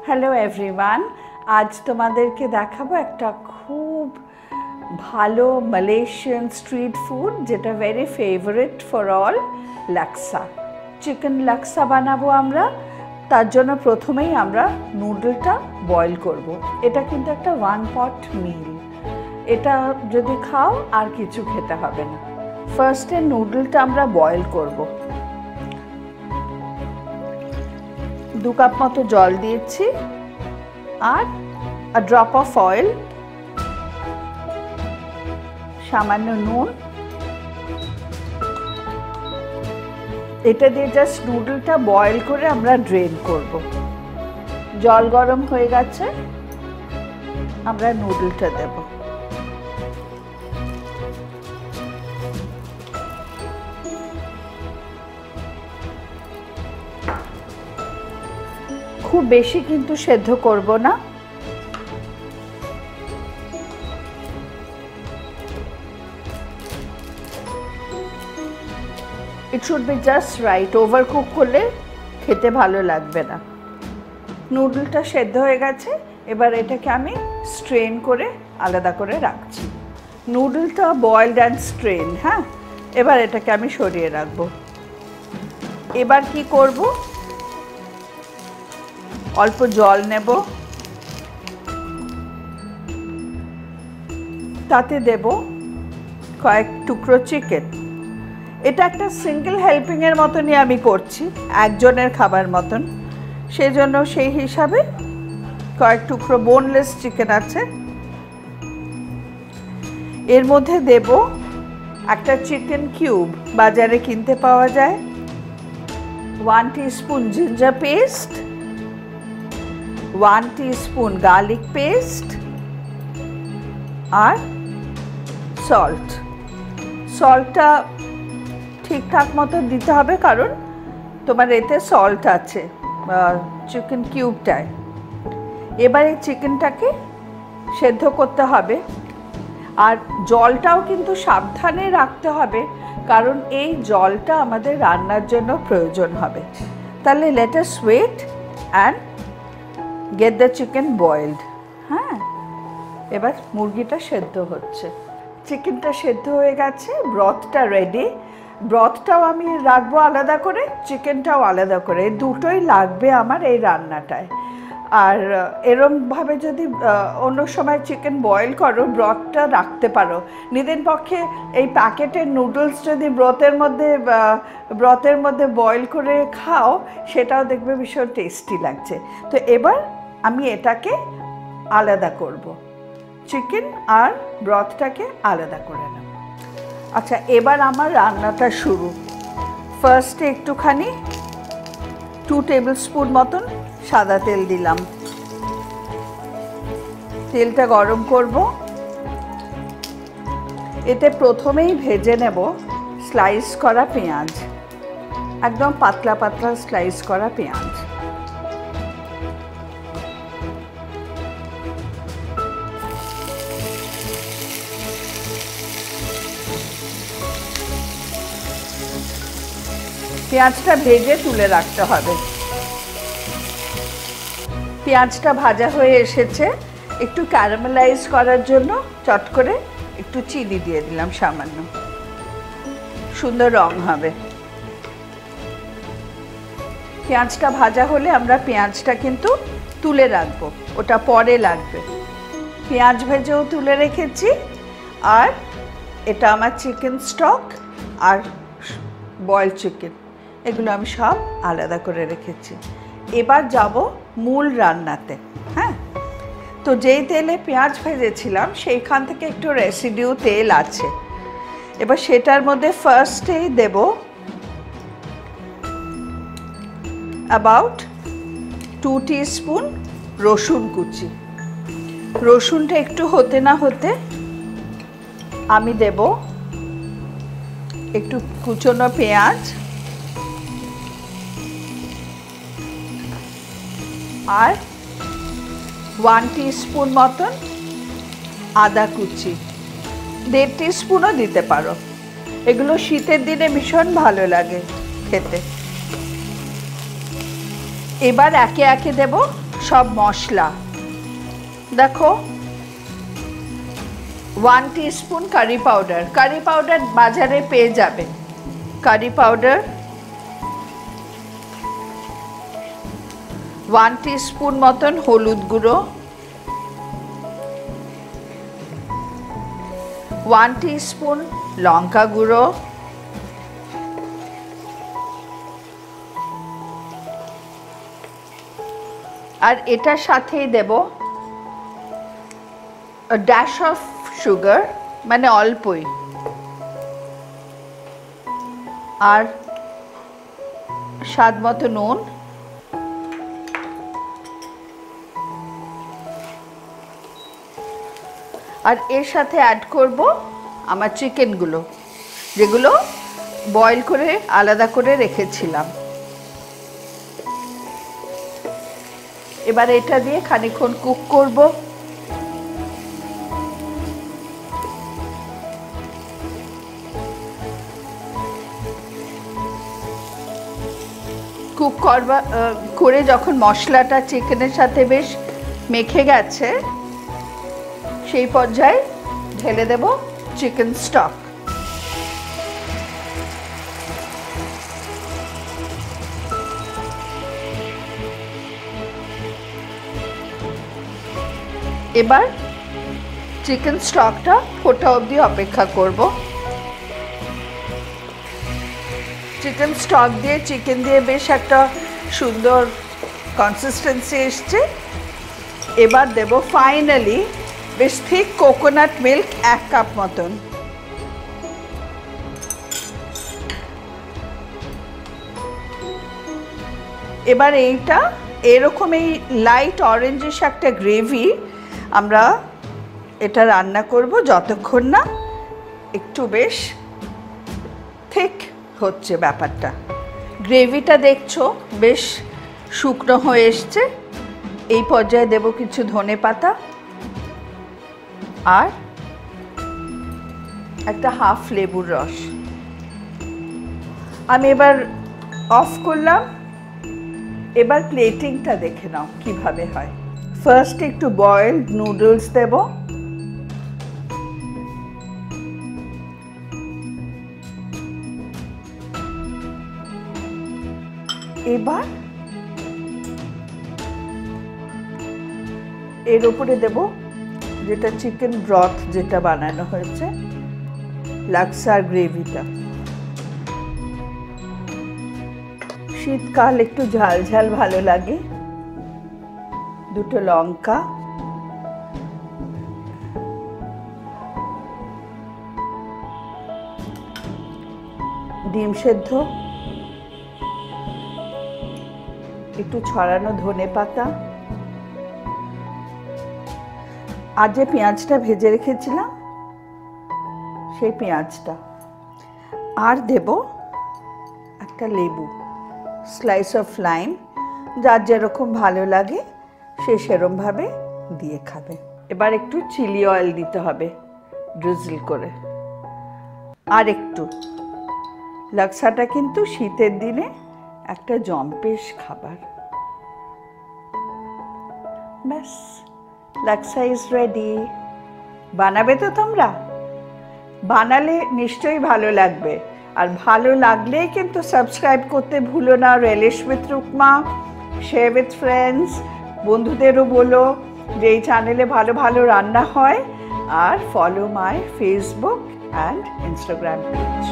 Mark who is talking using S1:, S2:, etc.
S1: Hello everyone, আজ তোমাদেরকে দেখাবো একটা খুব ভালো মালয়েশিয়ান স্ট্রিট ফুড যেটা very favourite for all, laksa. Chicken laksa বানাবো আমরা। তার জন্য প্রথমেই আমরা নুডলটা বয়েল করব। এটা কিন্তু একটা ওয়ান পট মিল, এটা যদি খাও আর কিছু খেতে হবে না। ফার্স্টে নুডলটা আমরা বয়েল করব। 2 কাপ মতো জল দিয়েছি আর a drop of oil, সামান্য নুন। এটা দিয়ে জাস্ট নুডলটা বয়েল করে আমরা ড্রেন করব। জল গরম হয়ে গেছে, আমরা নুডলটা দেব। খুব বেশি কিন্তু সেদ্ধ করব না। It should be just right. Overcook করলে খেতে ভালো লাগবে না। নুডলটা সেদ্ধ হয়ে গেছে, এবার এটাকে আমি স্ট্রেন করে আলাদা করে রাখছি। নুডলটা বয়েলড অ্যান্ড স্ট্রেন, হ্যাঁ। এবার এটাকে আমি সরিয়ে রাখবো। এবার কি করব, অল্প জল নেব, তাতে দেব কয়েক টুকরো চিকেন। এটা একটা সিঙ্গেল হেল্পিংয়ের মতনই আমি করছি, একজনের খাবার মতন, সেজন্য সেই হিসাবে কয়েক টুকরো বোনলেস চিকেন আছে। এর মধ্যে দেব একটা চিকেন কিউব, বাজারে কিনতে পাওয়া যায়। 1 teaspoon ginger paste, 1 teaspoon garlic paste আর সল্ট। সল্টটা ঠিকঠাক মতো দিতে হবে, কারণ তোমার এতে সল্ট আছে চিকেন কিউবটায়। এবার এই চিকেনটাকে সেদ্ধ করতে হবে, আর জলটাও কিন্তু সাবধানে রাখতে হবে, কারণ এই জলটা আমাদের রান্নার জন্য প্রয়োজন হবে। তাহলে let us wait and get the chicken boiled. হ্যাঁ, এবার মুরগিটা সেদ্ধ হচ্ছে, চিকেনটা সেদ্ধ হয়ে গেছে, ব্রথটা রেডি। ব্রথটাও আমি রাখবো আলাদা করে, চিকেনটাও আলাদা করে, দুটোই লাগবে আমার এই রান্নাটায়। আর এরমভাবে যদি অন্য সময় চিকেন বয়েল করো, ব্রথটা রাখতে পারো। নিদেন পক্ষে এই প্যাকেটের নুডলস যদি ব্রথের মধ্যে বয়েল করে খাও, সেটাও দেখবে ভীষণ টেস্টি লাগছে। তো এবার আমি এটাকে আলাদা করব, চিকেন আর ব্রথটাকে আলাদা করে নেব। আচ্ছা, এবার আমার রান্নাটা শুরু। ফার্স্টে একটুখানি 2 টেবিল স্পুন মতন সাদা তেল দিলাম। তেলটা গরম করব। এতে প্রথমেই ভেজে নেব স্লাইস করা পেঁয়াজ, একদম পাতলা পাতলা স্লাইস করা পেঁয়াজ। পেঁয়াজটা ভেজে তুলে রাখতে হবে। পেঁয়াজটা ভাজা হয়ে এসেছে, একটু ক্যারামেলাইজ করার জন্য চট করে একটু চিনি দিয়ে দিলাম সামান্য, সুন্দর রং হবে। পেঁয়াজটা ভাজা হলে আমরা পেঁয়াজটা কিন্তু তুলে রাখবো, ওটা পরে লাগবে। পেঁয়াজ ভেজেও তুলে রেখেছি, আর এটা আমার চিকেন স্টক আর বয়েলড চিকেন, এগুলো আমি সব আলাদা করে রেখেছি। এবার যাব মূল রান্নাতে। হ্যাঁ, তো যেই তেলে পেঁয়াজ ভেজেছিলাম সেইখান থেকে একটু রেসিডিউ তেল আছে। এবার সেটার মধ্যে ফার্স্টেই দেব অ্যাবাউট 2 টিস্পুন রসুন কুচি। রসুনটা একটু হতে না হতে আমি দেব একটু কুচনো পেঁয়াজ আর 1 টিস্পুন মতন আদা কুচি, 1.5 টিস্পুনও দিতে পারো। এগুলো শীতের দিনে ভীষণ ভালো লাগে খেতে। এবার একে একে দেব সব মশলা দেখো 1 টিস্পুন কারি পাউডার বাজারে পেয়ে যাবে কারি পাউডার 1 টিস্পুন মতন হলুদ গুঁড়ো 1 টিস্পুন লঙ্কা গুঁড়ো আর এটার সাথেই দেব ড্যাশ অফ সুগার মানে অল্পই আর স্বাদ মতো নুন আর এর সাথে অ্যাড করব আমার চিকেনগুলো যেগুলো বয়েল করে আলাদা করে রেখেছিলাম এবার এটা দিয়ে খানিকক্ষণ কুক করব কুক করে যখন মশলাটা চিকেনের সাথে বেশ মেখে গেছে সেই পর্যায়ে ঢেলে দেব চিকেন স্টক এবার চিকেন স্টকটা ফোটা অবধি অপেক্ষা করব চিকেন স্টক দিয়ে চিকেন দিয়ে বেশ একটা সুন্দর কনসিস্টেন্সি এসছে এবার দেব ফাইনালি বেশ থিক কোকোনাট মিল্ক 1 কাপ মতন এবার এইটা এরকম এই লাইট অরেঞ্জিশ একটা গ্রেভি আমরা এটা রান্না করব যতক্ষণ না একটু বেশ থিক হচ্ছে ব্যাপারটা গ্রেভিটা দেখছো বেশ শুকনো হয়ে এসছে এই পর্যায়ে দেব কিছু ধনেপাতা আর একটা হাফ লেবুর রস আমি এবার অফ করলাম এবার প্লেটিংটা দেখে নাও কিভাবে হয় ফার্স্ট একটু বয়েলড নুডলস দেব এবার এর উপরে দেব যেটা চিকেন ব্রথ যেটা বানানো হয়েছে লাক্সার গ্রেভিটা শীতকাল একটু ঝাল ঝাল ভালো লাগে দুটো লঙ্কা ডিম সেদ্ধ একটু ছড়ানো ধনেপাতা আর যে পেঁয়াজটা ভেজে রেখেছিলাম সেই পেঁয়াজটা আর দেব একটা লেবু স্লাইস অফ লাইম যার যেরকম ভালো লাগে সে সেরকমভাবে দিয়ে খাবে এবার একটু চিলি অয়েল দিতে হবে ড্রিজল করে আর একটু লাক্সাটা কিন্তু শীতের দিনে একটা জম্পেশ খাবার ব্যাস লাক্সা ইজ রেডি বানাবে তো তোমরা বানালে নিশ্চয়ই ভালো লাগবে আর ভালো লাগলে কিন্তু সাবস্ক্রাইব করতে ভুলো না relish with Rukma share with friends বন্ধুদেরও বলো যে এই চ্যানেলে ভালো ভালো রান্না হয় আর follow my Facebook and Instagram page